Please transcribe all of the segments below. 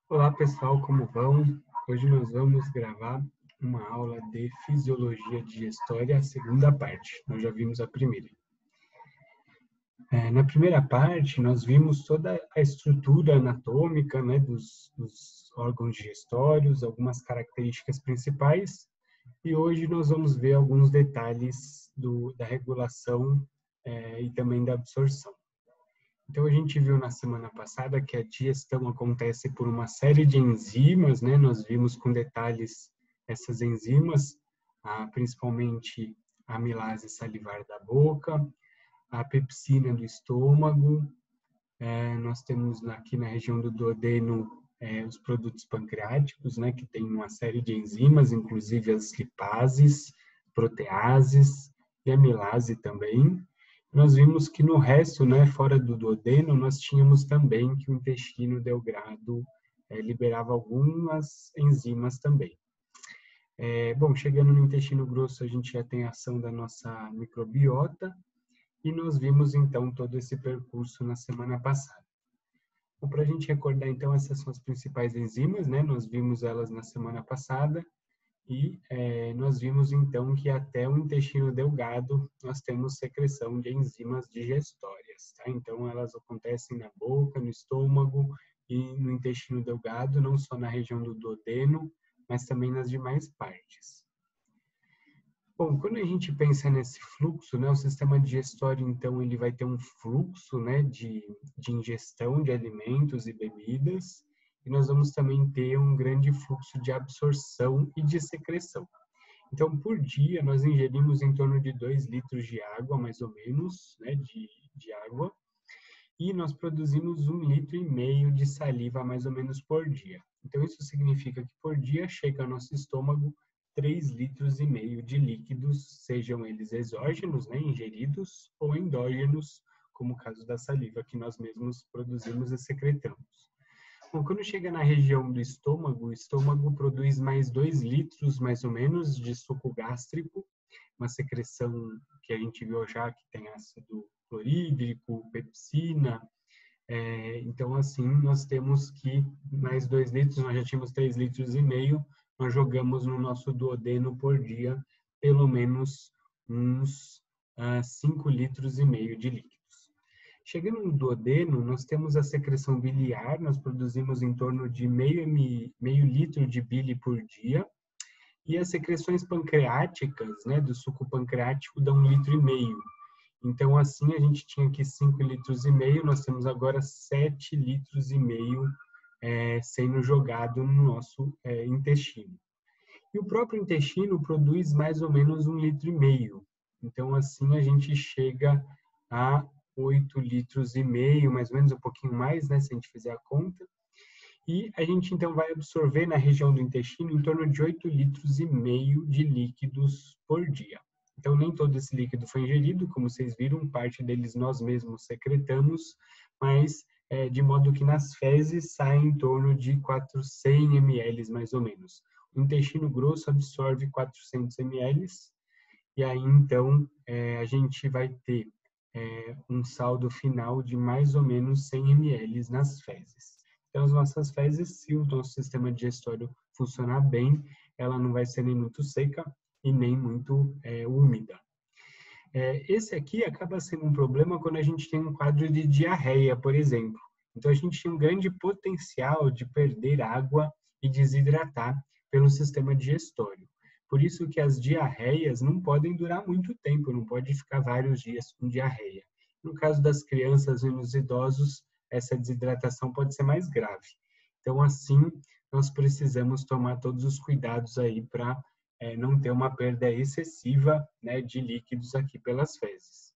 Olá pessoal, como vão? Hoje nós vamos gravar uma aula de Fisiologia Digestória, a segunda parte. Nós já vimos a primeira. Na primeira parte, nós vimos toda a estrutura anatômica, né, dos órgãos digestórios, algumas características principais, e hoje nós vamos ver alguns detalhes da regulação e também da absorção. Então, a gente viu na semana passada que a digestão acontece por uma série de enzimas, né? Nós vimos com detalhes essas enzimas, principalmente a amilase salivar da boca, a pepsina do estômago, nós temos aqui na região do duodeno os produtos pancreáticos, né? Que tem uma série de enzimas, inclusive as lipases, proteases e amilase também. Nós vimos que no resto, né, fora do duodeno, nós tínhamos também que o intestino delgado liberava algumas enzimas também. Bom, chegando no intestino grosso, a gente já tem a ação da nossa microbiota e nós vimos então todo esse percurso na semana passada. Bom, para a gente recordar então, essas são as principais enzimas, né? Nós vimos elas na semana passada. E nós vimos então que até o intestino delgado nós temos secreção de enzimas digestórias, tá? Então elas acontecem na boca, no estômago e no intestino delgado, não só na região do duodeno, mas também nas demais partes. Bom, quando a gente pensa nesse fluxo, né, o sistema digestório, então, ele vai ter um fluxo, né, de ingestão de alimentos e bebidas, e nós vamos também ter um grande fluxo de absorção e de secreção. Então, por dia, nós ingerimos em torno de 2 litros de água, mais ou menos, né, de água, e nós produzimos 1,5 litro de saliva, mais ou menos, por dia. Então, isso significa que por dia chega ao nosso estômago 3,5 litros de líquidos, sejam eles exógenos, né, ingeridos, ou endógenos, como o caso da saliva, que nós mesmos produzimos e secretamos. Bom, quando chega na região do estômago, o estômago produz mais 2 litros, mais ou menos, de suco gástrico, uma secreção que a gente viu já, que tem ácido clorídrico, pepsina. Então, assim, nós temos que mais 2 litros, nós já tínhamos 3,5 litros, nós jogamos no nosso duodeno por dia, pelo menos uns 5,5 litros de líquidos. Chegando no duodeno, nós temos a secreção biliar, nós produzimos em torno de meio litro de bile por dia, e as secreções pancreáticas, né, do suco pancreático, dão 1,5 litro. Então, assim, a gente tinha aqui 5,5 litros, nós temos agora 7,5 litros sendo jogado no nosso intestino. E o próprio intestino produz mais ou menos 1,5 litro. Então, assim, a gente chega a 8,5 litros, mais ou menos, um pouquinho mais, né, se a gente fizer a conta. E a gente, então, vai absorver na região do intestino em torno de 8,5 litros de líquidos por dia. Então, nem todo esse líquido foi ingerido, como vocês viram, parte deles nós mesmos secretamos, mas de modo que nas fezes sai em torno de 400 ml, mais ou menos. O intestino grosso absorve 400 ml, e aí, então, a gente vai ter um saldo final de mais ou menos 100 ml nas fezes. Então, as nossas fezes, se o nosso sistema digestório funcionar bem, ela não vai ser nem muito seca e nem muito úmida. Esse aqui acaba sendo um problema quando a gente tem um quadro de diarreia, por exemplo. Então, a gente tem um grande potencial de perder água e desidratar pelo sistema digestório. Por isso que as diarreias não podem durar muito tempo, não pode ficar vários dias com diarreia. No caso das crianças e nos idosos, essa desidratação pode ser mais grave. Então, assim, nós precisamos tomar todos os cuidados aí para não ter uma perda excessiva, né, de líquidos aqui pelas fezes.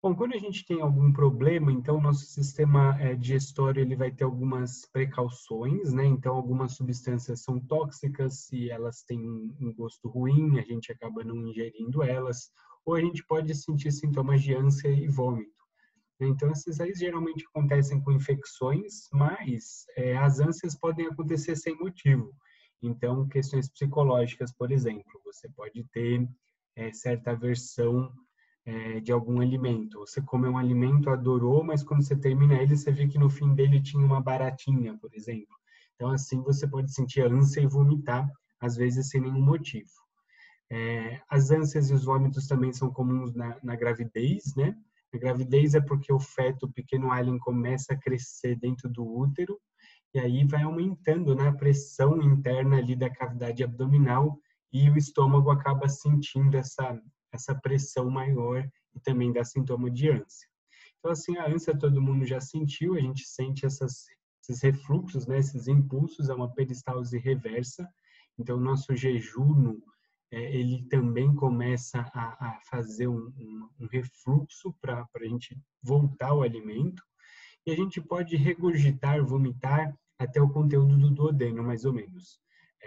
Bom, quando a gente tem algum problema, então, nosso sistema digestório ele vai ter algumas precauções, né? Então, algumas substâncias são tóxicas, se elas têm um gosto ruim, a gente acaba não ingerindo elas, ou a gente pode sentir sintomas de ânsia e vômito. Então, esses aí geralmente acontecem com infecções, mas as ânsias podem acontecer sem motivo. Então, questões psicológicas, por exemplo, você pode ter certa aversão de algum alimento. Você comeu um alimento, adorou, mas quando você termina ele, você vê que no fim dele tinha uma baratinha, por exemplo. Então, assim, você pode sentir ânsia e vomitar, às vezes sem nenhum motivo. As ânsias e os vômitos também são comuns na gravidez, né? A gravidez é porque o feto, o pequeno alien, começa a crescer dentro do útero, e aí vai aumentando, né, a pressão interna ali da cavidade abdominal, e o estômago acaba sentindo essa pressão maior e também dá sintoma de ânsia. Então, assim, a ânsia todo mundo já sentiu, a gente sente esses refluxos, né, esses impulsos, é uma peristalse reversa. Então, o nosso jejum, ele também começa a fazer um refluxo para a gente voltar ao alimento. E a gente pode regurgitar, vomitar até o conteúdo do duodeno, mais ou menos.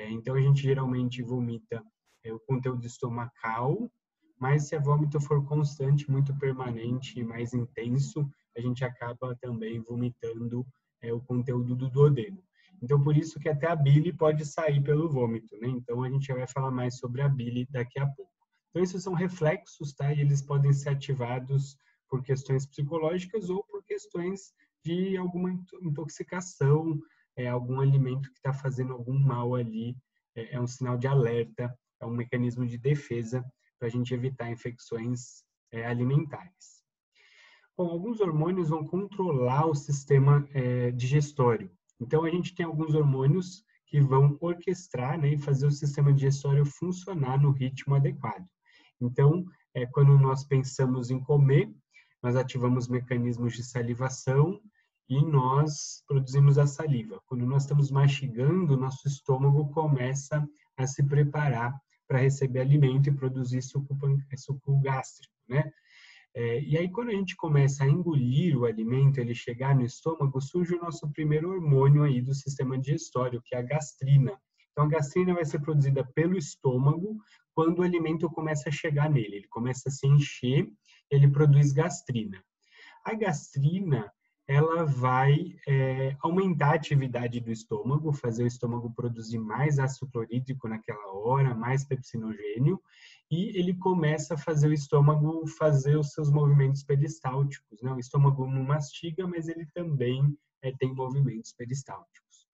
Então, a gente geralmente vomita o conteúdo estomacal, mas se a vômito for constante, muito permanente e mais intenso, a gente acaba também vomitando o conteúdo do duodeno. Então, por isso que até a bile pode sair pelo vômito, né? Então, a gente vai falar mais sobre a bile daqui a pouco. Então, esses são reflexos, tá? E eles podem ser ativados por questões psicológicas ou por questões de alguma intoxicação, algum alimento que está fazendo algum mal ali, é um sinal de alerta, é um mecanismo de defesa para a gente evitar infecções alimentares. Bom, alguns hormônios vão controlar o sistema digestório. Então, a gente tem alguns hormônios que vão orquestrar, né, e fazer o sistema digestório funcionar no ritmo adequado. Então, quando nós pensamos em comer, nós ativamos mecanismos de salivação e nós produzimos a saliva. Quando nós estamos mastigando, nosso estômago começa a se preparar para receber alimento e produzir suco gástrico, né? E aí, quando a gente começa a engolir o alimento, ele chegar no estômago, surge o nosso primeiro hormônio aí do sistema digestório, que é a gastrina. Então, a gastrina vai ser produzida pelo estômago quando o alimento começa a chegar nele. Ele começa a se encher, ele produz gastrina. A gastrina, ela vai aumentar a atividade do estômago, fazer o estômago produzir mais ácido clorídrico naquela hora, mais pepsinogênio, e ele começa a fazer o estômago fazer os seus movimentos peristálticos, né? O estômago não mastiga, mas ele também tem movimentos peristálticos.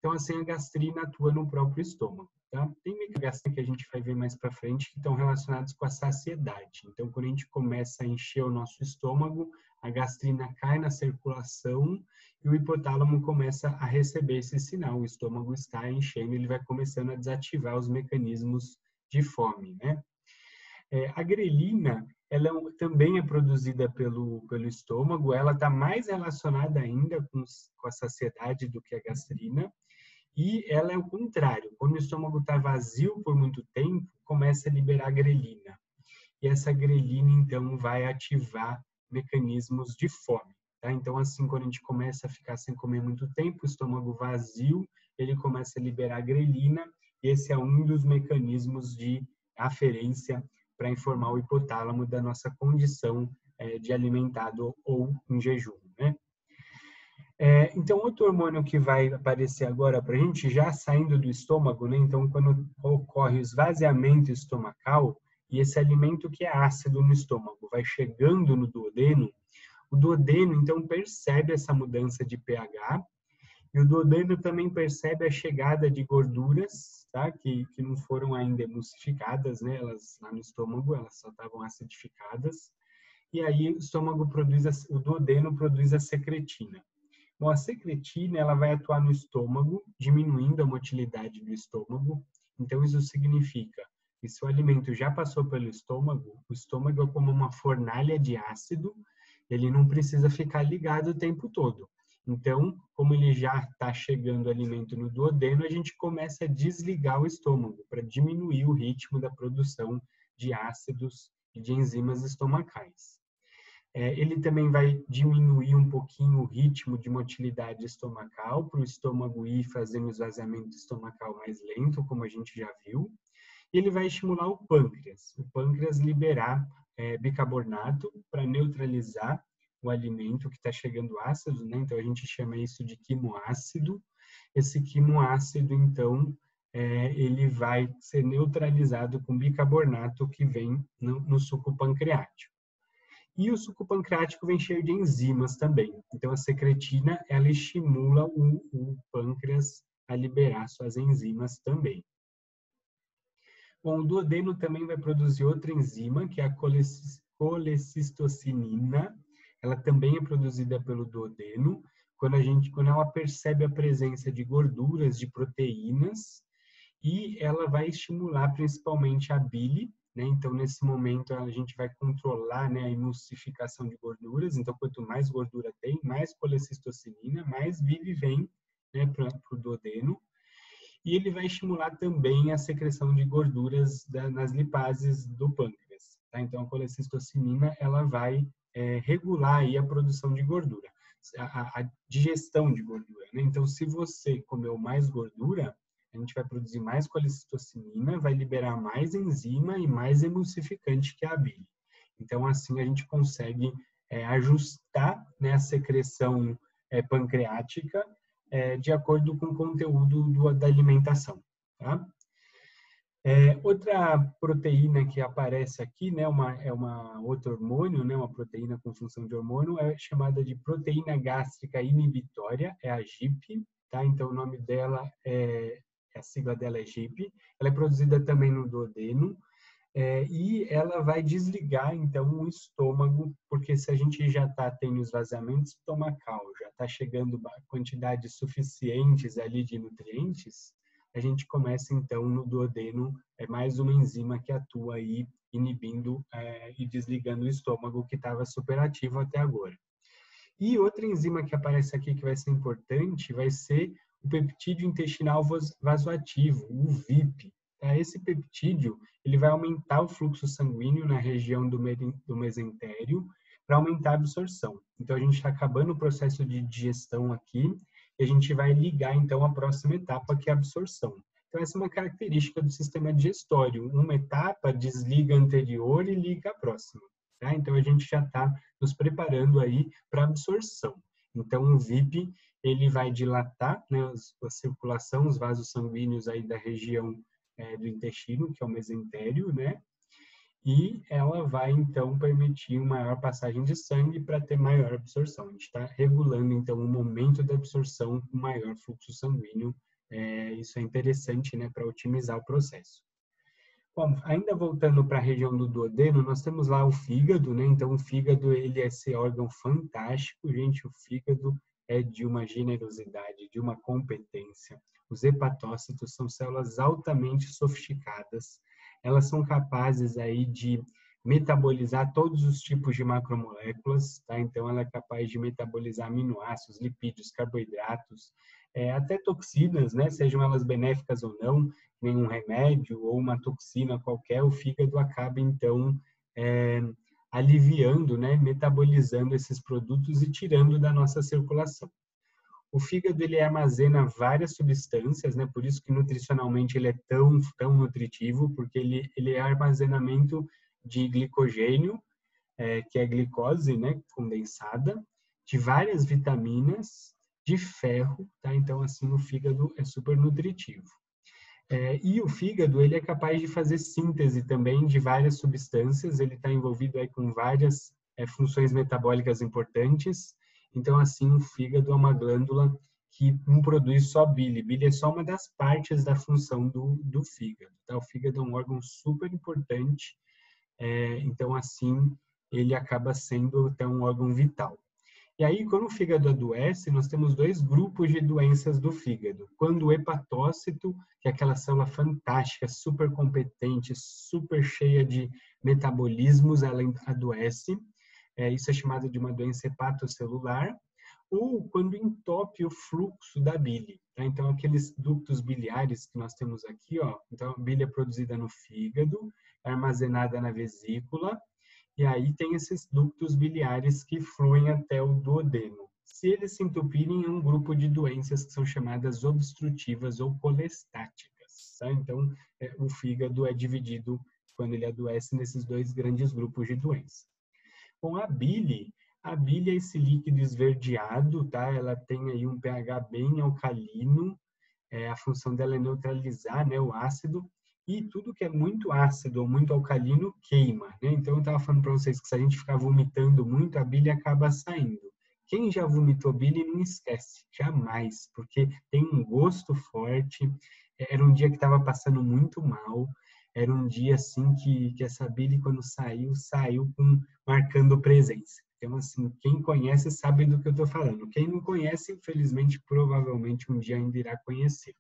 Então, assim, a gastrina atua no próprio estômago. Tá? Tem megagastrina que a gente vai ver mais para frente que estão relacionados com a saciedade. Então, quando a gente começa a encher o nosso estômago, a gastrina cai na circulação e o hipotálamo começa a receber esse sinal. O estômago está enchendo, ele vai começando a desativar os mecanismos de fome, né? A grelina, ela também é produzida pelo estômago, ela está mais relacionada ainda com a saciedade do que a gastrina. E ela é o contrário. Quando o estômago está vazio por muito tempo, começa a liberar grelina. E essa grelina, então, vai ativar mecanismos de fome. Tá? Então, assim, quando a gente começa a ficar sem comer muito tempo, o estômago vazio, ele começa a liberar grelina. E esse é um dos mecanismos de aferência para informar o hipotálamo da nossa condição de alimentado ou em jejum, né? Então, outro hormônio que vai aparecer agora para a gente, já saindo do estômago, né? Então, quando ocorre o esvaziamento estomacal, e esse alimento que é ácido no estômago vai chegando no duodeno, o duodeno, então, percebe essa mudança de pH, e o duodeno também percebe a chegada de gorduras, tá? Que não foram ainda emulsificadas, né? Elas lá no estômago, elas só estavam acidificadas, e aí o duodeno produz a secretina. Bom, a secretina, ela vai atuar no estômago, diminuindo a motilidade do estômago. Então, isso significa que se o alimento já passou pelo estômago, o estômago é como uma fornalha de ácido, ele não precisa ficar ligado o tempo todo. Então, como ele já está chegando o alimento no duodeno, a gente começa a desligar o estômago para diminuir o ritmo da produção de ácidos e de enzimas estomacais. Ele também vai diminuir um pouquinho o ritmo de motilidade estomacal, para o estômago ir fazendo o esvaziamento estomacal mais lento, como a gente já viu. E ele vai estimular o pâncreas liberar bicarbonato para neutralizar o alimento que está chegando ácido, né? Então a gente chama isso de quimoácido. Esse quimoácido, então, ele vai ser neutralizado com bicarbonato que vem no suco pancreático. E o suco pancreático vem cheio de enzimas também. Então, a secretina, ela estimula o pâncreas a liberar suas enzimas também. Bom, o duodeno também vai produzir outra enzima, que é a colecistocinina. Ela também é produzida pelo duodeno, quando ela percebe a presença de gorduras, de proteínas, e ela vai estimular principalmente a bile, né? Então, nesse momento, a gente vai controlar, né, a emulsificação de gorduras. Então, quanto mais gordura tem, mais colecistocinina, mais bile vem, né, para o duodeno. E ele vai estimular também a secreção de gorduras nas lipases do pâncreas. Tá? Então, a colecistocinina ela vai regular aí a produção de gordura, a digestão de gordura. Né? Então, se você comeu mais gordura, a gente vai produzir mais colecistocinina, vai liberar mais enzima e mais emulsificante que a bile. Então, assim, a gente consegue ajustar, né, a secreção pancreática de acordo com o conteúdo da alimentação. Tá? Outra proteína que aparece aqui, né, outro hormônio, né, uma proteína com função de hormônio, é chamada de proteína gástrica inibitória, é a GIP, tá? Então o nome dela a sigla dela é GIP. Ela é produzida também no duodeno, e ela vai desligar, então, o estômago, porque se a gente já está tendo esvaziamento estomacal, já está chegando quantidades suficientes ali de nutrientes, a gente começa, então, no duodeno, mais uma enzima que atua aí, inibindo e desligando o estômago, que estava superativo até agora. E outra enzima que aparece aqui, que vai ser importante, vai ser o peptídeo intestinal vasoativo, o VIP. Esse peptídeo ele vai aumentar o fluxo sanguíneo na região do mesentério para aumentar a absorção. Então, a gente está acabando o processo de digestão aqui e a gente vai ligar, então, a próxima etapa, que é a absorção. Então, essa é uma característica do sistema digestório. Uma etapa desliga a anterior e liga a próxima. Tá? Então, a gente já está nos preparando aí para a absorção. Então, o VIP ele vai dilatar, né, a circulação, os vasos sanguíneos aí da região do intestino, que é o mesentério, né? E ela vai, então, permitir uma maior passagem de sangue para ter maior absorção. A gente está regulando, então, o momento da absorção com maior fluxo sanguíneo. Isso é interessante, né, para otimizar o processo. Bom, ainda voltando para a região do duodeno, nós temos lá o fígado, né? Então, o fígado, ele é esse órgão fantástico, gente. O fígado é de uma generosidade, de uma competência. Os hepatócitos são células altamente sofisticadas. Elas são capazes aí de metabolizar todos os tipos de macromoléculas, tá? Então, ela é capaz de metabolizar aminoácidos, lipídios, carboidratos, até toxinas, né? Sejam elas benéficas ou não, nenhum remédio ou uma toxina qualquer, o fígado acaba, então, aliviando, né? Metabolizando esses produtos e tirando da nossa circulação. O fígado ele armazena várias substâncias, né? Por isso que nutricionalmente ele é tão nutritivo, porque ele é armazenamento de glicogênio, que é glicose, né? Condensada, de várias vitaminas, de ferro, tá? Então, assim, o fígado é super nutritivo. E o fígado ele é capaz de fazer síntese também de várias substâncias, ele está envolvido aí com várias funções metabólicas importantes. Então, assim, o fígado é uma glândula que não produz só bile. Bile é só uma das partes da função do fígado. Tá? O fígado é um órgão super importante, então, assim, ele acaba sendo até um órgão vital. E aí, quando o fígado adoece, nós temos dois grupos de doenças do fígado. Quando o hepatócito, que é aquela célula fantástica, super competente, super cheia de metabolismos, ela adoece. Isso é chamado de uma doença hepatocelular. Ou quando entope o fluxo da bile. Tá? Então, aqueles ductos biliares que nós temos aqui, ó, então a bile é produzida no fígado, é armazenada na vesícula, e aí tem esses ductos biliares que fluem até o duodeno. Se eles se entupirem, é um grupo de doenças que são chamadas obstrutivas ou colestáticas. Tá? Então, o fígado é dividido, quando ele adoece, nesses dois grandes grupos de doenças. Bom, a bile é esse líquido esverdeado, tá? Ela tem aí um pH bem alcalino, a função dela é neutralizar, né, o ácido, E tudo que é muito ácido ou muito alcalino queima, né? Então, eu estava falando para vocês que se a gente ficar vomitando muito, a bile acaba saindo. Quem já vomitou bile não esquece, jamais, porque tem um gosto forte. Era um dia que estava passando muito mal. Era um dia assim que essa bile, quando saiu marcando presença. Então, assim, quem conhece sabe do que eu estou falando. Quem não conhece, infelizmente, provavelmente um dia ainda irá conhecer.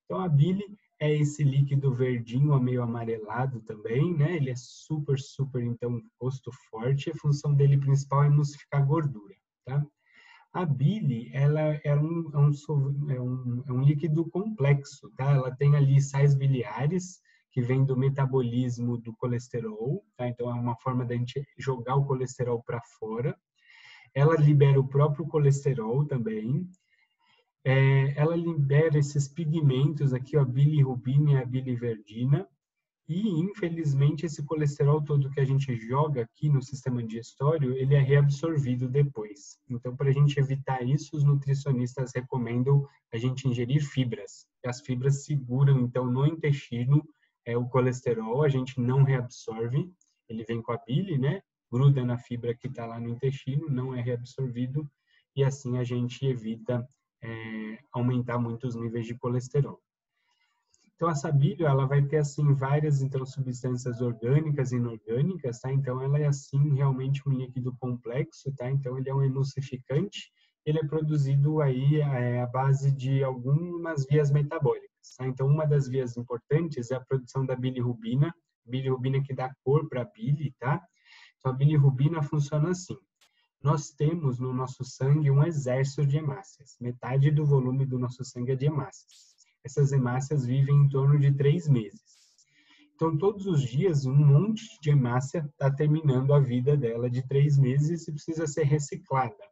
Então, a bile é esse líquido verdinho, meio amarelado também, né? Ele é super, super, então, gosto forte. A função dele principal é emulsificar gordura, tá? A bile, ela é um líquido complexo, tá? Ela tem ali sais biliares, que vem do metabolismo do colesterol, tá? Então, é uma forma da gente jogar o colesterol para fora. Ela libera o próprio colesterol também. Ela libera esses pigmentos aqui, ó, a bilirrubina e a biliverdina, e infelizmente esse colesterol todo que a gente joga aqui no sistema digestório, ele é reabsorvido depois. Então, para a gente evitar isso, os nutricionistas recomendam a gente ingerir fibras. As fibras seguram, então, no intestino, o colesterol, a gente não reabsorve, ele vem com a bile, né? Gruda na fibra que está lá no intestino, não é reabsorvido, e assim a gente evita aumentar muito os níveis de colesterol. Então, essa bile, ela vai ter, assim, várias, então, substâncias orgânicas e inorgânicas, tá? Então, ela é, assim, realmente um líquido complexo, tá? Então, ele é um emulsificante, ele é produzido aí à base de algumas vias metabólicas, tá? Então, uma das vias importantes é a produção da bilirrubina que dá cor para a bile, tá? Então, a bilirrubina funciona assim. Nós temos no nosso sangue um exército de hemácias. Metade do volume do nosso sangue é de hemácias. Essas hemácias vivem em torno de 3 meses. Então, todos os dias, um monte de hemácia está terminando a vida dela de 3 meses e precisa ser reciclada.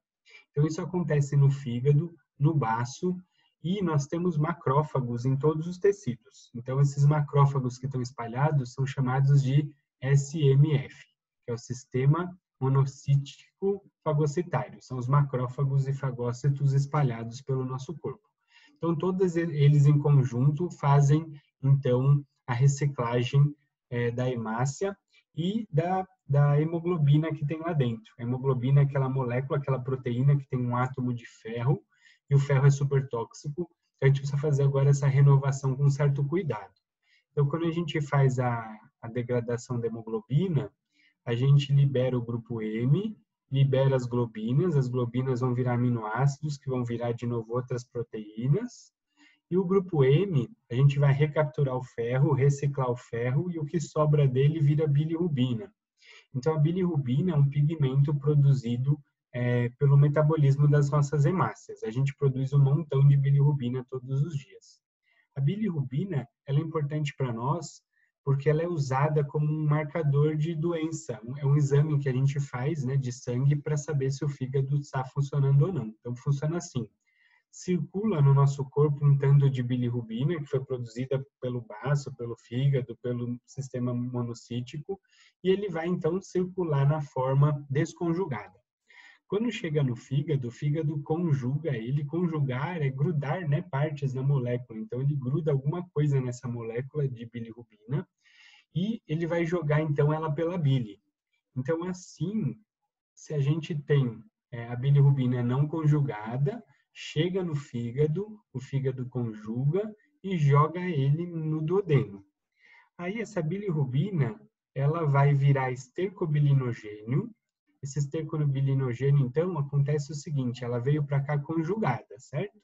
Então, isso acontece no fígado, no baço, e nós temos macrófagos em todos os tecidos. Então, esses macrófagos que estão espalhados são chamados de SMF, que é o Sistema Monocítico Fagocitário. São os macrófagos e fagócitos espalhados pelo nosso corpo. Então, todos eles em conjunto fazem, então, a reciclagem da hemácia e da hemoglobina que tem lá dentro. A hemoglobina é aquela molécula, aquela proteína que tem um átomo de ferro, e o ferro é super tóxico, então a gente precisa fazer agora essa renovação com certo cuidado. Então, quando a gente faz a degradação da hemoglobina, a gente libera o grupo M, libera as globinas vão virar aminoácidos, que vão virar de novo outras proteínas, e o grupo M, a gente vai recapturar o ferro, reciclar o ferro, e o que sobra dele vira bilirrubina. Então, a bilirrubina é um pigmento produzido pelo metabolismo das nossas hemácias. A gente produz um montão de bilirrubina todos os dias. A bilirrubina, ela é importante para nós porque ela é usada como um marcador de doença. É um exame que a gente faz, né, de sangue para saber se o fígado está funcionando ou não. Então, funciona assim. Circula no nosso corpo um tanto de bilirrubina que foi produzida pelo baço, pelo fígado, pelo sistema monocítico, e ele vai, então, circular na forma desconjugada. Quando chega no fígado, o fígado conjuga ele. Conjugar é grudar, né, partes na molécula. Então, ele gruda alguma coisa nessa molécula de bilirrubina e ele vai jogar, então, ela pela bile. Então, assim, se a gente tem a bilirrubina não conjugada, chega no fígado, o fígado conjuga e joga ele no duodeno. Aí, essa bilirrubina, ela vai virar estercobilinogênio. Esse estercobilinogênio, então, acontece o seguinte, ela veio para cá conjugada, certo?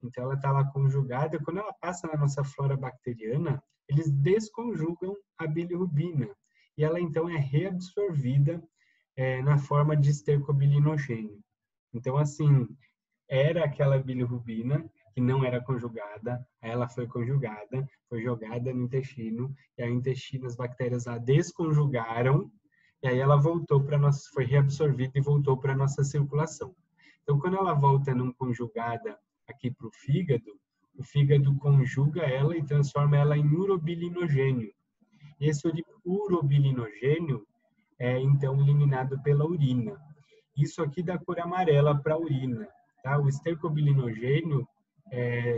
Então, ela está lá conjugada. Quando ela passa na nossa flora bacteriana, eles desconjugam a bilirrubina. E ela, então, é reabsorvida na forma de estercobilinogênio. Então, assim, era aquela bilirrubina que não era conjugada, ela foi conjugada, foi jogada no intestino, e aí o intestino, as bactérias lá desconjugaram, e aí ela voltou para nossa, foi reabsorvida e voltou para a nossa circulação. Então, quando ela volta não conjugada aqui para o fígado conjuga ela e transforma ela em urobilinogênio. E esse urobilinogênio é, então, eliminado pela urina. Isso aqui dá cor amarela para a urina. Tá? O estercobilinogênio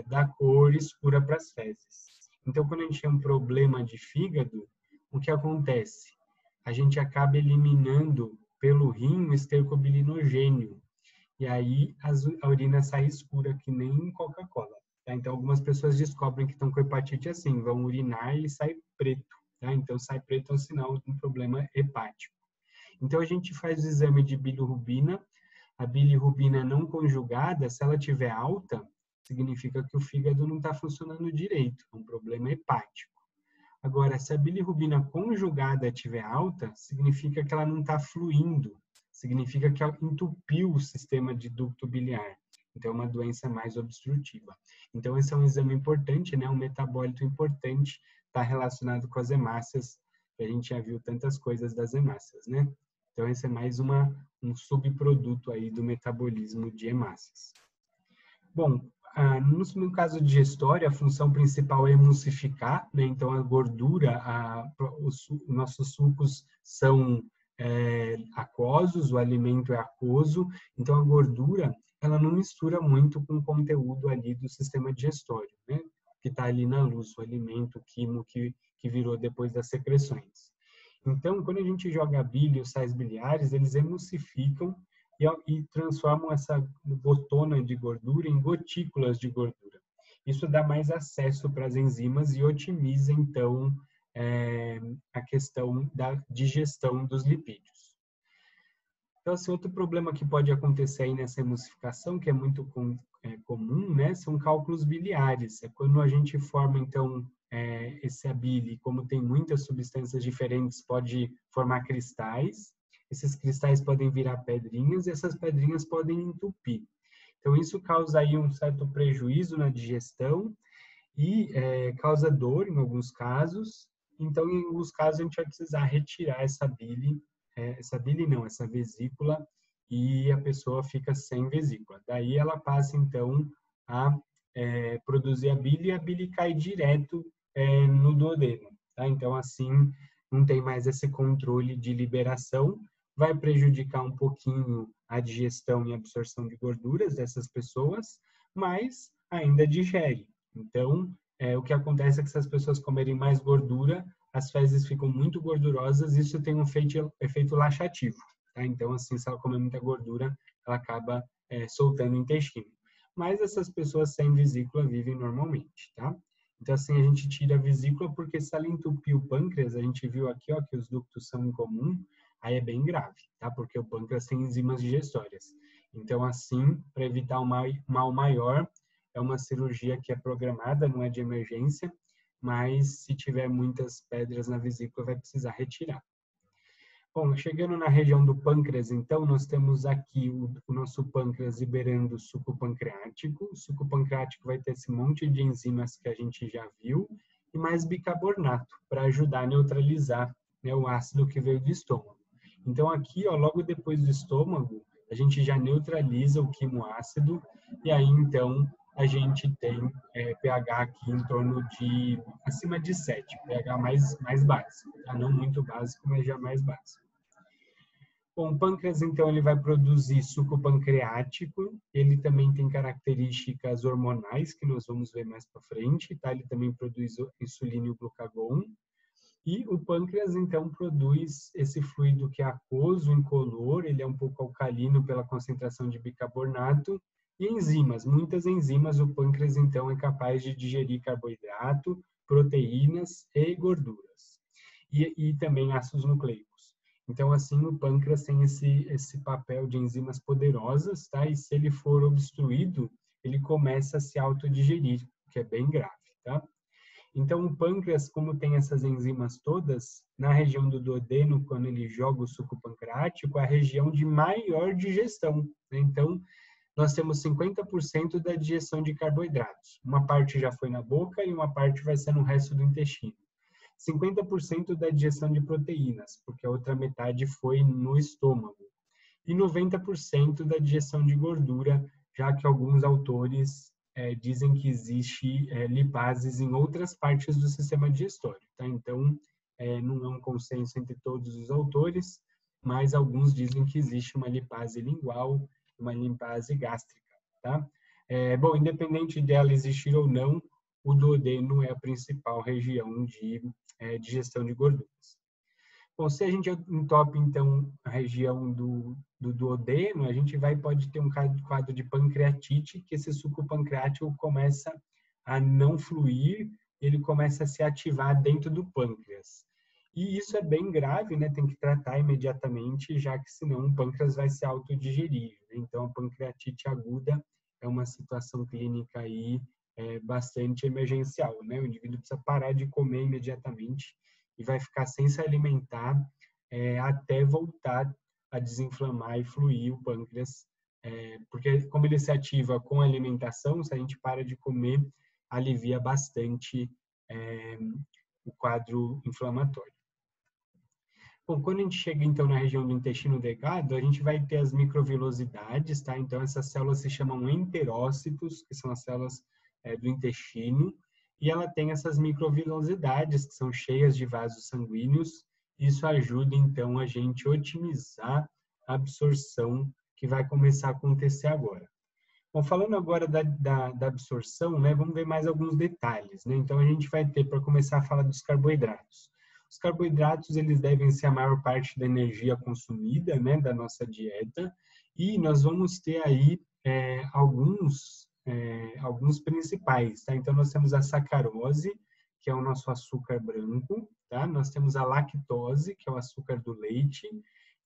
dá cor escura para as fezes. Então, quando a gente tem um problema de fígado, o que acontece? A gente acaba eliminando pelo rim o esterco bilinogênio. E aí a urina sai escura, que nem Coca-Cola. Tá? Então, algumas pessoas descobrem que estão com hepatite assim, vão urinar e sai preto. Tá? Então, sai preto é um sinal de um problema hepático. Então, a gente faz o exame de bilirrubina. A bilirrubina não conjugada, se ela estiver alta, significa que o fígado não está funcionando direito, é um problema hepático. Agora, se a bilirrubina conjugada estiver alta, significa que ela não está fluindo, significa que ela entupiu o sistema de ducto biliar. Então, é uma doença mais obstrutiva. Então, esse é um exame importante, né? Um metabólito importante, está relacionado com as hemácias, que a gente já viu tantas coisas das hemácias, né? Então, esse é mais um subproduto aí do metabolismo de hemácias. Bom, no caso digestório, a função principal é emulsificar, né? Então, a gordura, os nossos sucos são aquosos, o alimento é aquoso, então a gordura, ela não mistura muito com o conteúdo ali do sistema digestório, né? Que está ali na luz, o alimento, o quimo que virou depois das secreções. Então, quando a gente joga a bile e os sais biliares, eles emulsificam e transformam essa gotona de gordura em gotículas de gordura. Isso dá mais acesso para as enzimas e otimiza, então, a questão da digestão dos lipídios. Então, assim, outro problema que pode acontecer aí nessa emulsificação, que é muito comum, né, são cálculos biliares. É quando a gente forma, então, esse bile, como tem muitas substâncias diferentes, pode formar cristais. Esses cristais podem virar pedrinhas e essas pedrinhas podem entupir. Então, isso causa aí um certo prejuízo na digestão e causa dor em alguns casos. Então, em alguns casos, a gente vai precisar retirar essa vesícula, e a pessoa fica sem vesícula. Daí ela passa, então, a produzir a bile e a bile cai direto no duodeno. Tá? Então, assim, não tem mais esse controle de liberação, vai prejudicar um pouquinho a digestão e absorção de gorduras dessas pessoas, mas ainda digere. Então, o que acontece é que se as pessoas comerem mais gordura, as fezes ficam muito gordurosas e isso tem um efeito laxativo. Tá? Então, assim, se ela comer muita gordura, ela acaba soltando o intestino. Mas essas pessoas sem vesícula vivem normalmente, tá? Então, assim, a gente tira a vesícula porque se ela entupir o pâncreas, a gente viu aqui, ó, que os ductos são incomum, aí é bem grave, tá? Porque o pâncreas tem enzimas digestórias. Então, assim, para evitar um mal maior, é uma cirurgia que é programada, não é de emergência, mas se tiver muitas pedras na vesícula, vai precisar retirar. Bom, chegando na região do pâncreas, então, nós temos aqui o nosso pâncreas liberando suco pancreático. O suco pancreático vai ter esse monte de enzimas que a gente já viu, e mais bicarbonato, para ajudar a neutralizar, né, o ácido que veio do estômago. Então, aqui, ó, logo depois do estômago, a gente já neutraliza o quimoácido, e aí, então, a gente tem pH aqui em torno de acima de 7, pH mais básico, tá? Não muito básico, mas já mais básico. Bom, o pâncreas, então, ele vai produzir suco pancreático, ele também tem características hormonais, que nós vamos ver mais para frente, tá? Ele também produz insulina e o glucagon, e o pâncreas, então, produz esse fluido que é aquoso, incolor, ele é um pouco alcalino pela concentração de bicarbonato, e enzimas, muitas enzimas, o pâncreas, então, é capaz de digerir carboidrato, proteínas e gorduras, e também ácidos nucleicos. Então, assim, o pâncreas tem esse papel de enzimas poderosas, tá? E se ele for obstruído, ele começa a se autodigerir, que é bem grave, tá? Então, o pâncreas, como tem essas enzimas todas, na região do duodeno, quando ele joga o suco pancreático, é a região de maior digestão, né? Então, nós temos 50% da digestão de carboidratos. Uma parte já foi na boca e uma parte vai ser no resto do intestino. 50% da digestão de proteínas, porque a outra metade foi no estômago. E 90% da digestão de gordura, já que alguns autores dizem que existe lipases em outras partes do sistema digestório. Tá? Então, não é um consenso entre todos os autores, mas alguns dizem que existe uma lipase lingual, uma lipase gástrica. Tá? Bom, independente dela existir ou não, o duodeno é a principal região de digestão de gorduras. Bom, se a gente entope, então, a região do duodeno, a gente pode ter um quadro de pancreatite, que esse suco pancreático começa a não fluir, ele começa a se ativar dentro do pâncreas. E isso é bem grave, né? Tem que tratar imediatamente, já que senão o pâncreas vai se autodigerir. Então, a pancreatite aguda é uma situação clínica aí bastante emergencial, né? O indivíduo precisa parar de comer imediatamente e vai ficar sem se alimentar até voltar a desinflamar e fluir o pâncreas, porque como ele se ativa com a alimentação, se a gente para de comer, alivia bastante o quadro inflamatório. Bom, quando a gente chega então na região do intestino delgado, a gente vai ter as microvilosidades, tá? Então essas células se chamam enterócitos, que são as células do intestino, e ela tem essas microvilosidades, que são cheias de vasos sanguíneos. Isso ajuda, então, a gente otimizar a absorção que vai começar a acontecer agora. Bom, falando agora da absorção, né, vamos ver mais alguns detalhes, né? Então, a gente vai ter, para começar a falar dos carboidratos. Os carboidratos, eles devem ser a maior parte da energia consumida, né, da nossa dieta, e nós vamos ter aí alguns principais, tá? Então, nós temos a sacarose, que é o nosso açúcar branco, tá? Nós temos a lactose, que é o açúcar do leite,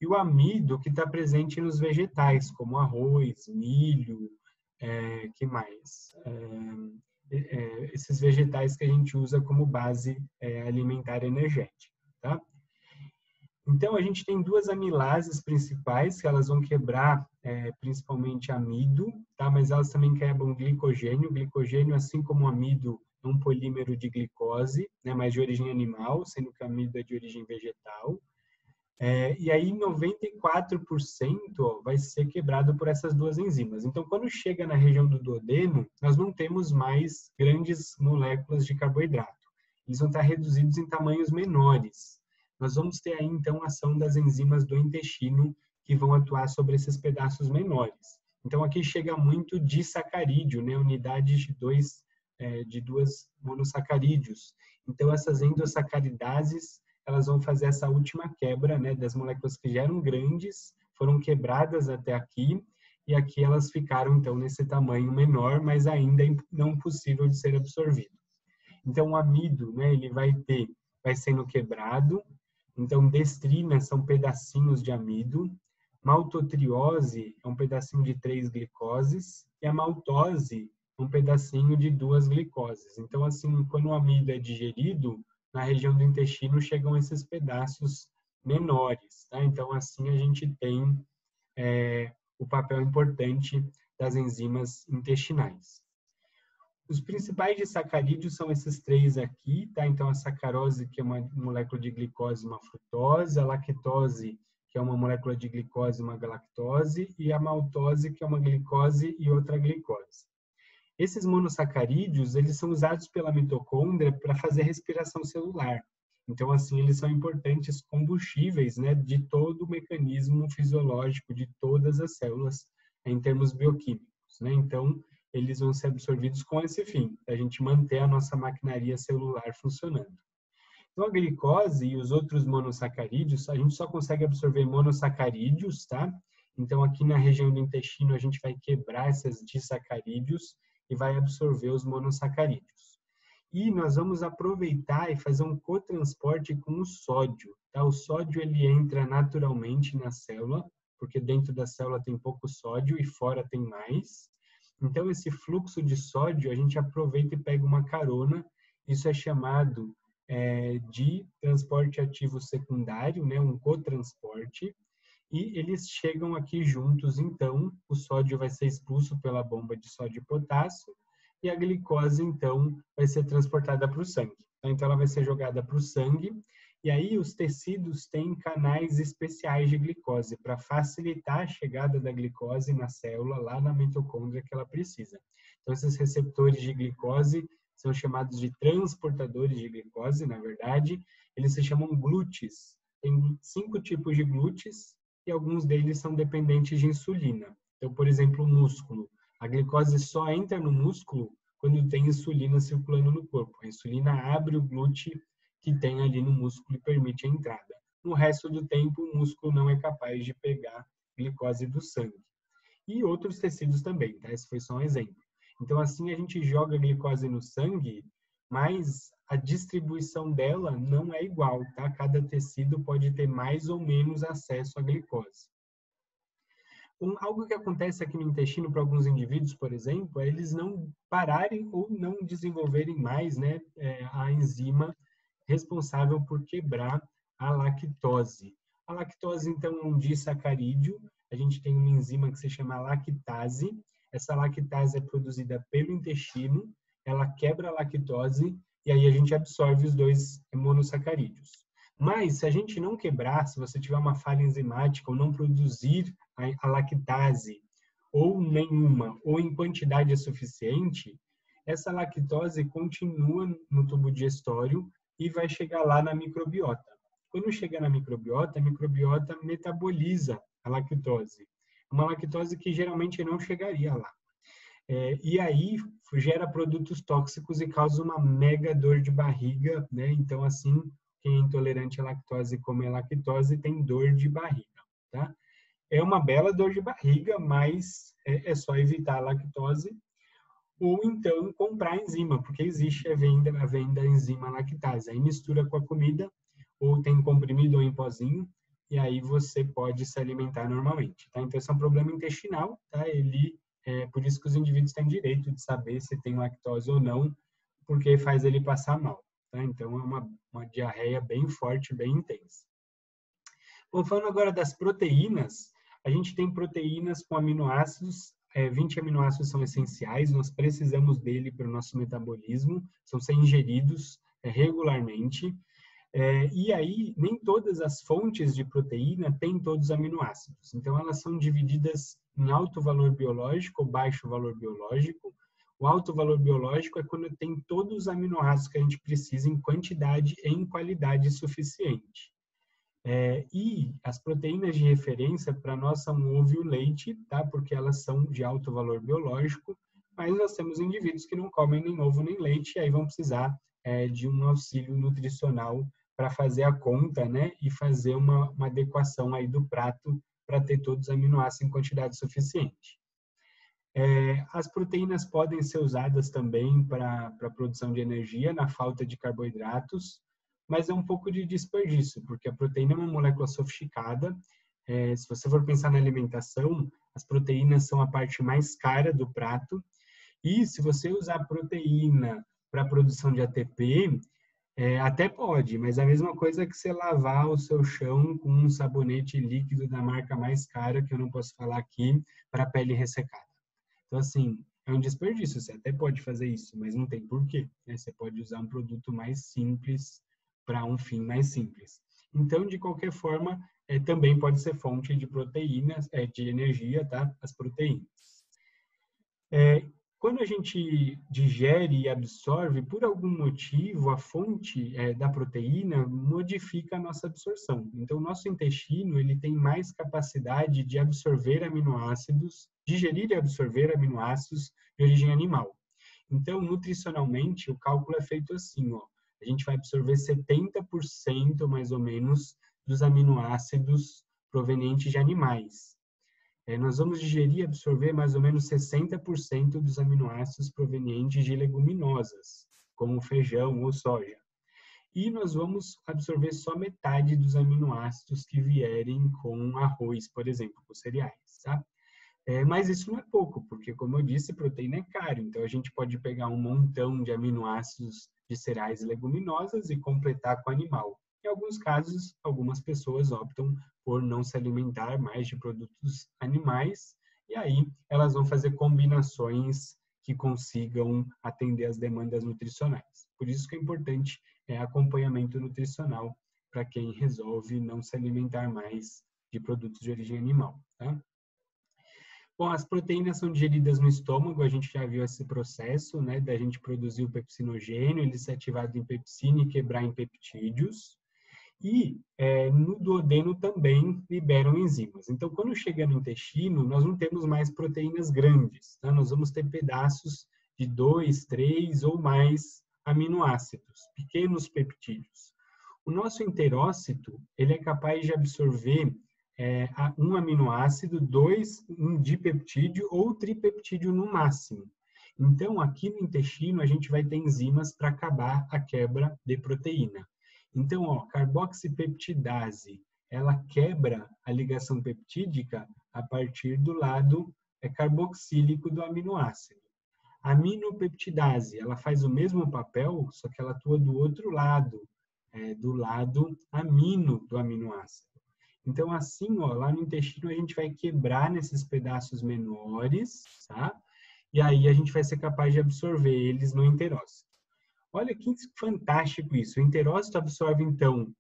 e o amido, que está presente nos vegetais, como arroz, milho, que mais? Esses vegetais que a gente usa como base alimentar energética, tá? Então, a gente tem duas amilases principais, que elas vão quebrar principalmente amido, tá? Mas elas também quebram glicogênio. O glicogênio, assim como o amido, é um polímero de glicose, né? Mas de origem animal, sendo que o amido é de origem vegetal. E aí, 94% vai ser quebrado por essas duas enzimas. Então, quando chega na região do duodeno, nós não temos mais grandes moléculas de carboidrato. Eles vão estar reduzidos em tamanhos menores. Nós vamos ter aí, então, a ação das enzimas do intestino que vão atuar sobre esses pedaços menores. Então, aqui chega muito disacarídeo, né? Unidades de duas monossacarídeos. Então, essas endossacaridases, elas vão fazer essa última quebra, né, das moléculas que já eram grandes, foram quebradas até aqui, e aqui elas ficaram, então, nesse tamanho menor, mas ainda não possível de ser absorvido. Então, o amido, né, ele vai sendo quebrado. Então, destrina são pedacinhos de amido, maltotriose é um pedacinho de 3 glicoses, e a maltose é um pedacinho de 2 glicoses. Então, assim, quando o amido é digerido, na região do intestino chegam esses pedaços menores, tá? Então, assim, a gente tem o papel importante das enzimas intestinais. Os principais disacarídeos são esses três aqui, tá? Então, a sacarose, que é uma molécula de glicose e uma frutose, a lactose, que é uma molécula de glicose e uma galactose, e a maltose, que é uma glicose e outra glicose. Esses monossacarídeos, eles são usados pela mitocôndria para fazer respiração celular. Então, assim, eles são importantes combustíveis, né, de todo o mecanismo fisiológico de todas as células em termos bioquímicos, né? Então, eles vão ser absorvidos com esse fim, a gente manter a nossa maquinaria celular funcionando. Então, a glicose e os outros monossacarídeos, a gente só consegue absorver monossacarídeos, tá? Então, aqui na região do intestino, a gente vai quebrar esses disacarídeos e vai absorver os monossacarídeos. E nós vamos aproveitar e fazer um cotransporte com o sódio, tá? O sódio, ele entra naturalmente na célula, porque dentro da célula tem pouco sódio e fora tem mais. Então, esse fluxo de sódio, a gente aproveita e pega uma carona. Isso é chamado de transporte ativo secundário, né? Um cotransporte. E eles chegam aqui juntos, então, o sódio vai ser expulso pela bomba de sódio e potássio, e a glicose, então, vai ser transportada para o sangue. Então, ela vai ser jogada para o sangue, e aí os tecidos têm canais especiais de glicose para facilitar a chegada da glicose na célula, lá na mitocôndria que ela precisa. Então, esses receptores de glicose são chamados de transportadores de glicose, na verdade. Eles se chamam glúteos. Tem 5 tipos de glúteos, e alguns deles são dependentes de insulina. Então, por exemplo, o músculo. A glicose só entra no músculo quando tem insulina circulando no corpo. A insulina abre o glúteo que tem ali no músculo e permite a entrada. No resto do tempo, o músculo não é capaz de pegar glicose do sangue. E outros tecidos também, tá? Esse foi só um exemplo. Então, assim, a gente joga a glicose no sangue, mas a distribuição dela não é igual, tá? Cada tecido pode ter mais ou menos acesso à glicose. Algo que acontece aqui no intestino para alguns indivíduos, por exemplo, é eles não pararem ou não desenvolverem mais, né, a enzima responsável por quebrar a lactose. A lactose, então, é um disacarídeo. A gente tem uma enzima que se chama lactase. Essa lactase é produzida pelo intestino, ela quebra a lactose e aí a gente absorve os dois monossacarídeos. Mas, se a gente não quebrar, se você tiver uma falha enzimática ou não produzir a lactase, ou nenhuma, ou em quantidade suficiente, essa lactose continua no tubo digestório e vai chegar lá na microbiota. Quando chega na microbiota, a microbiota metaboliza a lactose. Uma lactose que geralmente não chegaria lá. E aí gera produtos tóxicos e causa uma mega dor de barriga, né? Então, assim, quem é intolerante à lactose e come a lactose tem dor de barriga, tá? É uma bela dor de barriga, mas é só evitar a lactose ou então comprar a enzima, porque existe a venda da enzima lactase. Aí mistura com a comida, ou tem comprimido ou em pozinho, e aí você pode se alimentar normalmente, tá? Então, esse é um problema intestinal, tá? Por isso que os indivíduos têm direito de saber se tem lactose ou não, porque faz ele passar mal, tá? Então, é uma diarreia bem forte, bem intensa. Bom, falando agora das proteínas, a gente tem proteínas com aminoácidos, 20 aminoácidos são essenciais, nós precisamos dele para o nosso metabolismo, são ser ingeridos regularmente. E aí, nem todas as fontes de proteína têm todos os aminoácidos. Então, elas são divididas em alto valor biológico ou baixo valor biológico. O alto valor biológico é quando tem todos os aminoácidos que a gente precisa em quantidade e em qualidade suficiente. E as proteínas de referência para nós são o ovo e o leite, tá? Porque elas são de alto valor biológico, mas nós temos indivíduos que não comem nem ovo nem leite, e aí vão precisar de um auxílio nutricional para fazer a conta, né? E fazer uma adequação aí do prato para ter todos os aminoácidos em quantidade suficiente. As proteínas podem ser usadas também para a produção de energia na falta de carboidratos, mas é um pouco de desperdício, porque a proteína é uma molécula sofisticada. Se você for pensar na alimentação, as proteínas são a parte mais cara do prato, e se você usar proteína para a produção de ATP, até pode, mas é a mesma coisa que você lavar o seu chão com um sabonete líquido da marca mais cara, que eu não posso falar aqui, para a pele ressecada. Então, assim, é um desperdício, você até pode fazer isso, mas não tem porquê, né? Você pode usar um produto mais simples para um fim mais simples. Então, de qualquer forma, também pode ser fonte de proteínas, de energia, tá? As proteínas. Quando a gente digere e absorve, por algum motivo, a fonte da proteína modifica a nossa absorção. Então, o nosso intestino ele tem mais capacidade de absorver aminoácidos, digerir e absorver aminoácidos de origem animal. Então, nutricionalmente, o cálculo é feito assim, ó. A gente vai absorver 70% mais ou menos dos aminoácidos provenientes de animais. Nós vamos digerir e absorver mais ou menos 60% dos aminoácidos provenientes de leguminosas, como feijão ou soja. E nós vamos absorver só metade dos aminoácidos que vierem com arroz, por exemplo, com cereais, tá? Mas isso não é pouco, porque, como eu disse, proteína é caro. Então, a gente pode pegar um montão de aminoácidos de cereais e leguminosas e completar com animal. Em alguns casos, algumas pessoas optam por não se alimentar mais de produtos animais, e aí elas vão fazer combinações que consigam atender as demandas nutricionais. Por isso que é importante acompanhamento nutricional para quem resolve não se alimentar mais de produtos de origem animal, tá? Bom, as proteínas são digeridas no estômago, a gente já viu esse processo, né, da gente produzir o pepsinogênio, ele ser ativado em pepsina e quebrar em peptídeos. E no duodeno também liberam enzimas. Então, quando chega no intestino, nós não temos mais proteínas grandes, tá? Nós vamos ter pedaços de 2, 3 ou mais aminoácidos, pequenos peptídeos. O nosso enterócito, ele é capaz de absorver um aminoácido, 2, um dipeptídeo ou tripeptídeo no máximo. Então, aqui no intestino, a gente vai ter enzimas para acabar a quebra de proteína. Então, ó, carboxipeptidase, ela quebra a ligação peptídica a partir do lado carboxílico do aminoácido. A aminopeptidase, ela faz o mesmo papel, só que ela atua do outro lado, do lado amino do aminoácido. Então, assim, ó, lá no intestino, a gente vai quebrar nesses pedaços menores, tá? E aí a gente vai ser capaz de absorver eles no enterócito. Olha que fantástico isso. O enterócito absorve, então,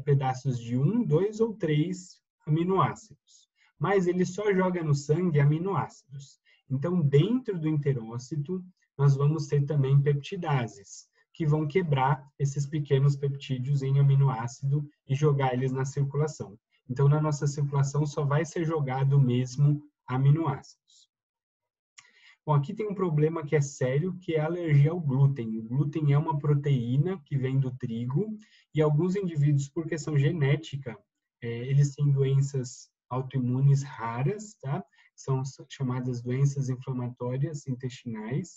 pedaços de 1, 2 ou 3 aminoácidos. Mas ele só joga no sangue aminoácidos. Então, dentro do enterócito, nós vamos ter também peptidases, que vão quebrar esses pequenos peptídeos em aminoácido e jogar eles na circulação. Então, na nossa circulação, só vai ser jogado mesmo aminoácidos. Bom, aqui tem um problema que é sério, que é a alergia ao glúten. O glúten é uma proteína que vem do trigo e alguns indivíduos, por questão genética, eles têm doenças autoimunes raras, tá? São chamadas doenças inflamatórias intestinais.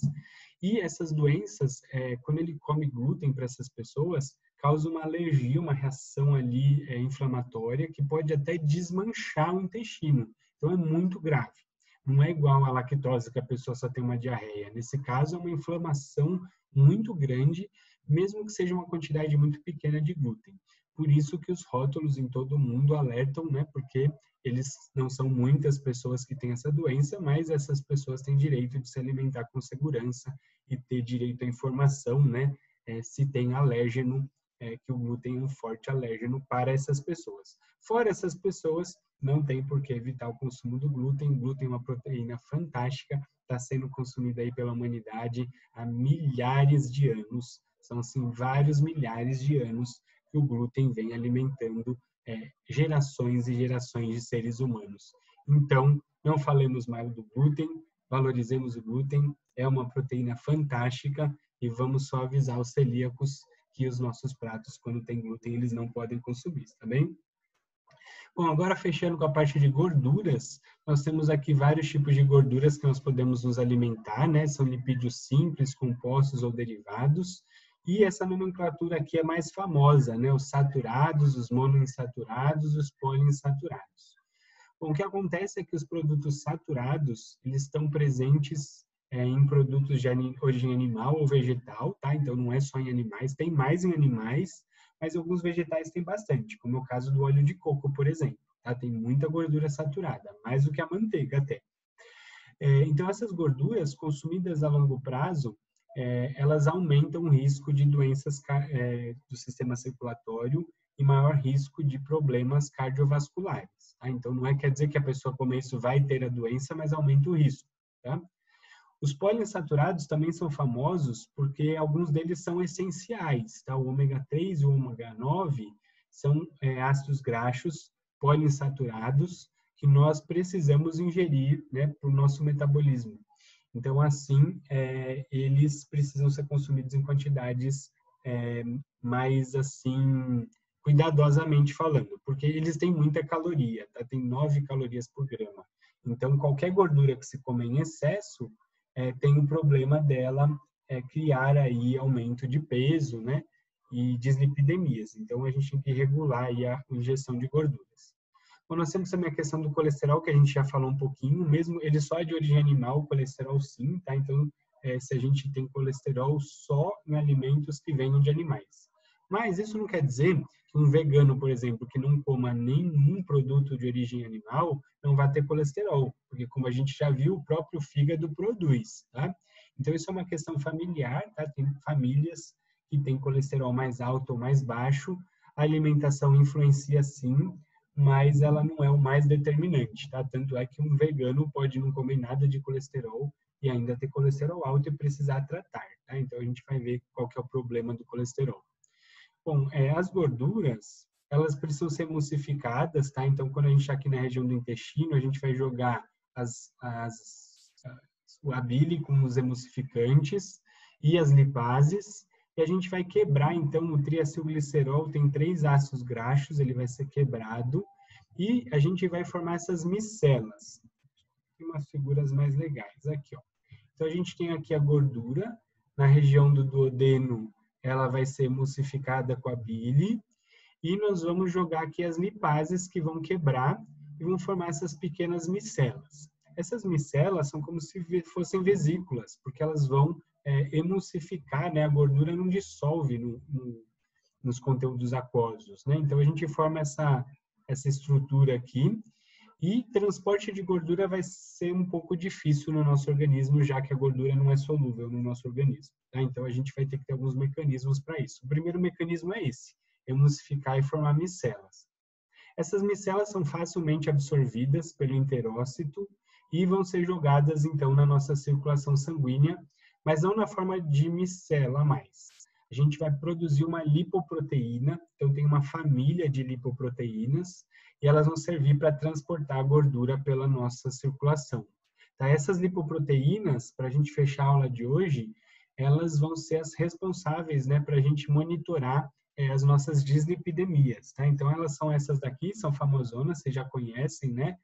E essas doenças, quando ele come glúten para essas pessoas, causa uma alergia, uma reação ali inflamatória que pode até desmanchar o intestino. Então, é muito grave. Não é igual à lactose, que a pessoa só tem uma diarreia. Nesse caso, é uma inflamação muito grande, mesmo que seja uma quantidade muito pequena de glúten. Por isso que os rótulos em todo o mundo alertam, né? Porque eles não são muitas pessoas que têm essa doença, mas essas pessoas têm direito de se alimentar com segurança e ter direito à informação, né? Se tem alérgeno, que o glúten é um forte alérgeno para essas pessoas. Fora essas pessoas, não tem por que evitar o consumo do glúten. O glúten é uma proteína fantástica, está sendo consumida aí pela humanidade há milhares de anos. São, assim, vários milhares de anos que o glúten vem alimentando gerações e gerações de seres humanos. Então, não falemos mais do glúten, valorizemos o glúten, é uma proteína fantástica e vamos só avisar os celíacos que os nossos pratos, quando tem glúten, eles não podem consumir, tá bem? Bom, agora fechando com a parte de gorduras, nós temos aqui vários tipos de gorduras que nós podemos nos alimentar, né? São lipídios simples, compostos ou derivados. E essa nomenclatura aqui é mais famosa, né? Os saturados, os monoinsaturados, os poliinsaturados. Bom, o que acontece é que os produtos saturados, eles estão presentes em produtos de origem animal ou vegetal, tá? Então, não é só em animais, tem mais em animais, mas alguns vegetais têm bastante, como é o caso do óleo de coco, por exemplo. Tá? Tem muita gordura saturada, mais do que a manteiga até. Então, essas gorduras consumidas a longo prazo, elas aumentam o risco de doenças do sistema circulatório e maior risco de problemas cardiovasculares. Tá? Então, não quer dizer que a pessoa comer isso vai ter a doença, mas aumenta o risco. Tá? Os poliinsaturados também são famosos porque alguns deles são essenciais. Tá? O ômega 3 e o ômega 9 são ácidos graxos poliinsaturados que nós precisamos ingerir, né, para o nosso metabolismo. Então, assim, eles precisam ser consumidos em quantidades mais, assim, cuidadosamente falando, porque eles têm muita caloria, tá? Tem 9 calorias por grama. Então, qualquer gordura que se come em excesso, tem o problema dela criar aí aumento de peso, né? E dislipidemias. Então, a gente tem que regular aí a ingestão de gorduras. Bom, nós temos também a questão do colesterol, que a gente já falou um pouquinho, mesmo ele só é de origem animal, o colesterol sim, tá? Então, se a gente tem colesterol só em alimentos que venham de animais. Mas isso não quer dizer que um vegano, por exemplo, que não coma nenhum produto de origem animal, não vai ter colesterol, porque como a gente já viu, o próprio fígado produz, tá? Então, isso é uma questão familiar, tá? Tem famílias que têm colesterol mais alto ou mais baixo, a alimentação influencia sim, mas ela não é o mais determinante, tá? Tanto é que um vegano pode não comer nada de colesterol e ainda ter colesterol alto e precisar tratar, tá? Então, a gente vai ver qual que é o problema do colesterol. Bom, as gorduras, elas precisam ser emulsificadas, tá? Então, quando a gente está aqui na região do intestino, a gente vai jogar a bile com os emulsificantes e as lipases, e a gente vai quebrar, então, o triacilglicerol tem 3 ácidos graxos, ele vai ser quebrado, e a gente vai formar essas micelas. Tem umas figuras mais legais aqui, ó. Então, a gente tem aqui a gordura, na região do duodeno, ela vai ser emulsificada com a bile, e nós vamos jogar aqui as lipases que vão quebrar e vão formar essas pequenas micelas. Essas micelas são como se fossem vesículas, porque elas vão emulsificar, né? A gordura não dissolve nos conteúdos aquosos, né? Então, a gente forma essa estrutura aqui, e transporte de gordura vai ser um pouco difícil no nosso organismo, já que a gordura não é solúvel no nosso organismo, tá? Então, a gente vai ter que ter alguns mecanismos para isso. O primeiro mecanismo é esse, emulsificar e formar micelas. Essas micelas são facilmente absorvidas pelo enterócito e vão ser jogadas, então, na nossa circulação sanguínea, mas não na forma de micela mais. A gente vai produzir uma lipoproteína, então tem uma família de lipoproteínas, e elas vão servir para transportar a gordura pela nossa circulação. Tá? Essas lipoproteínas, para a gente fechar a aula de hoje, elas vão ser as responsáveis, né, para a gente monitorar as nossas dislipidemias. Tá? Então, elas são essas daqui, são famosonas, vocês já conhecem, né?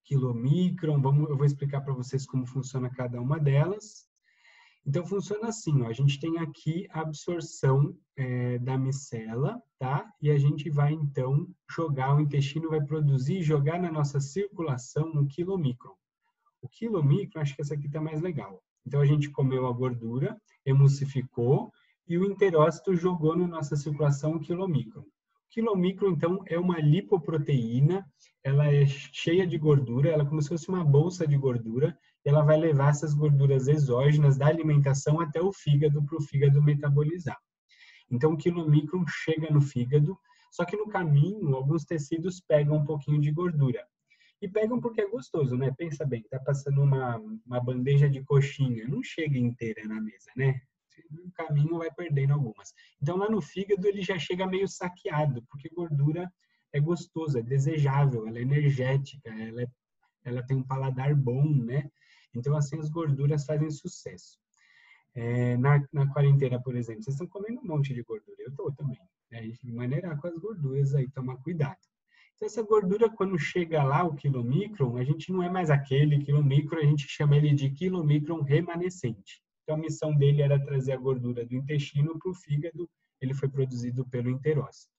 Quilomicron, eu vou explicar para vocês como funciona cada uma delas. Então, funciona assim, ó, a gente tem aqui a absorção da micela, tá? E a gente vai, então, jogar, o intestino vai produzir e jogar na nossa circulação o quilomicron. O quilomicron, acho que essa aqui tá mais legal. Então, a gente comeu a gordura, emulsificou, e o enterócito jogou na nossa circulação o quilomicron. O quilomicron, então, é uma lipoproteína, ela é cheia de gordura, ela é como se fosse uma bolsa de gordura, e ela vai levar essas gorduras exógenas da alimentação até o fígado, para o fígado metabolizar. Então, o quilomicron chega no fígado, só que no caminho, alguns tecidos pegam um pouquinho de gordura. E pegam porque é gostoso, né? Pensa bem, tá passando uma bandeja de coxinha, não chega inteira na mesa, né? No caminho vai perdendo algumas. Então, lá no fígado, ele já chega meio saqueado, porque gordura é gostosa, é desejável, ela é energética, ela tem um paladar bom, né? Então, assim, as gorduras fazem sucesso. Na quarentena, por exemplo, vocês estão comendo um monte de gordura, eu estou também. Né? A gente tem que maneirar com as gorduras aí, tomar cuidado. Então, essa gordura, quando chega lá, o quilomicron, a gente não é mais aquele quilomicron, a gente chama ele de quilomicron remanescente. Então, a missão dele era trazer a gordura do intestino para o fígado, ele foi produzido pelo enterócito.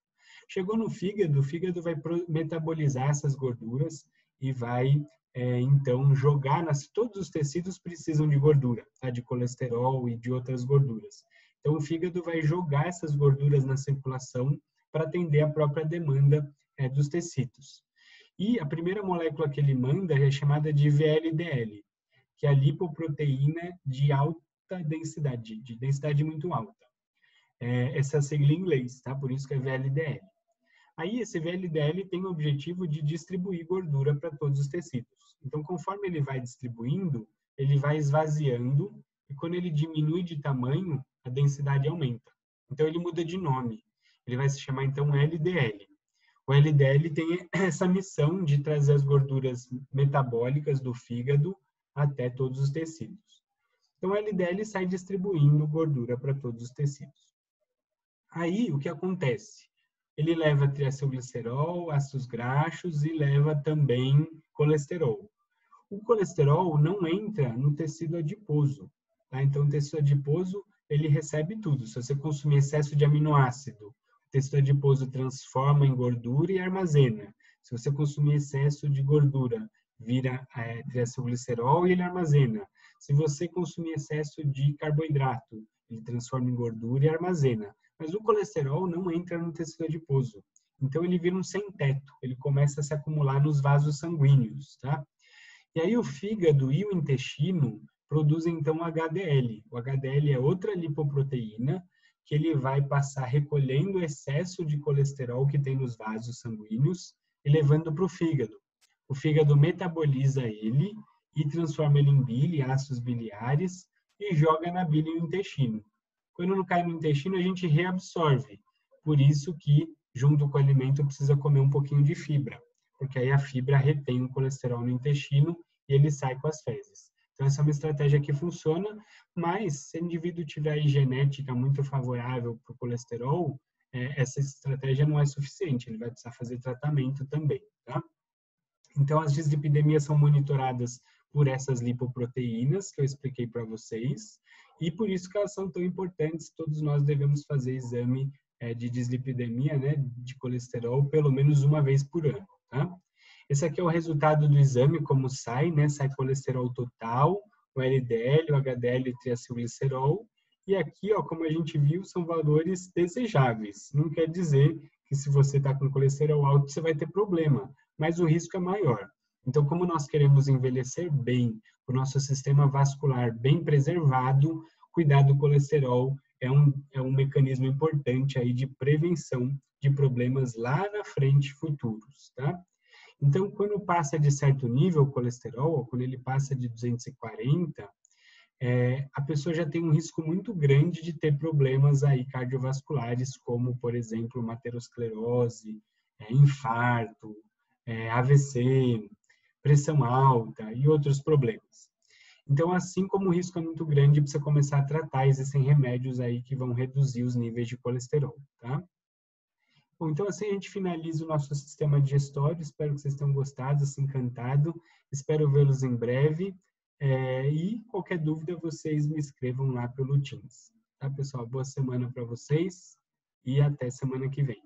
Chegou no fígado, o fígado vai metabolizar essas gorduras e vai, então, jogar todos os tecidos precisam de gordura, tá? De colesterol e de outras gorduras. Então, o fígado vai jogar essas gorduras na circulação para atender a própria demanda dos tecidos. E a primeira molécula que ele manda é chamada de VLDL, que é a lipoproteína de alta densidade, de densidade muito alta. Essa é a sigla em inglês, tá? Por isso que é VLDL. Aí, esse VLDL tem o objetivo de distribuir gordura para todos os tecidos. Então, conforme ele vai distribuindo, ele vai esvaziando, e quando ele diminui de tamanho, a densidade aumenta. Então, ele muda de nome. Ele vai se chamar, então, LDL. O LDL tem essa missão de trazer as gorduras metabólicas do fígado até todos os tecidos. Então, o LDL sai distribuindo gordura para todos os tecidos. Aí, o que acontece? Ele leva triacilglicerol, ácidos graxos e leva também colesterol. O colesterol não entra no tecido adiposo, tá? Então, o tecido adiposo, ele recebe tudo. Se você consumir excesso de aminoácido, o tecido adiposo transforma em gordura e armazena. Se você consumir excesso de gordura, vira triacilglicerol e ele armazena. Se você consumir excesso de carboidrato, ele transforma em gordura e armazena. Mas o colesterol não entra no tecido adiposo. Então, ele vira um sem-teto. Ele começa a se acumular nos vasos sanguíneos, tá? E aí, o fígado e o intestino produzem, então, o HDL. O HDL é outra lipoproteína que ele vai passar recolhendo o excesso de colesterol que tem nos vasos sanguíneos e levando para o fígado. O fígado metaboliza ele e transforma ele em bile, ácidos biliares, e joga na bile no intestino. Quando não cai no intestino, a gente reabsorve. Por isso que, junto com o alimento, precisa comer um pouquinho de fibra, porque aí a fibra retém o colesterol no intestino e ele sai com as fezes. Então, essa é uma estratégia que funciona, mas se o indivíduo tiver genética muito favorável para o colesterol, essa estratégia não é suficiente, ele vai precisar fazer tratamento também, tá? Então, as dislipidemias são monitoradas por essas lipoproteínas que eu expliquei para vocês, e por isso que elas são tão importantes, todos nós devemos fazer exame de dislipidemia, né, de colesterol, pelo menos uma vez por ano, tá? Esse aqui é o resultado do exame, como sai, né, sai colesterol total, o LDL, o HDL e triacilglicerol, e aqui, ó, como a gente viu, são valores desejáveis. Não quer dizer que se você está com colesterol alto, você vai ter problema, mas o risco é maior. Então, como nós queremos envelhecer bem, o nosso sistema vascular bem preservado, cuidar do colesterol é um mecanismo importante aí de prevenção de problemas lá na frente futuros, tá? Então, quando passa de certo nível o colesterol, quando ele passa de 240, a pessoa já tem um risco muito grande de ter problemas aí cardiovasculares, como, por exemplo, uma aterosclerose, infarto, AVC, pressão alta e outros problemas. Então, assim como o risco é muito grande, precisa começar a tratar, existem remédios aí que vão reduzir os níveis de colesterol, tá? Bom, então assim a gente finaliza o nosso sistema digestório, espero que vocês tenham gostado, se encantado, espero vê-los em breve, e qualquer dúvida vocês me escrevam lá pelo Teams. Tá, pessoal? Boa semana para vocês e até semana que vem.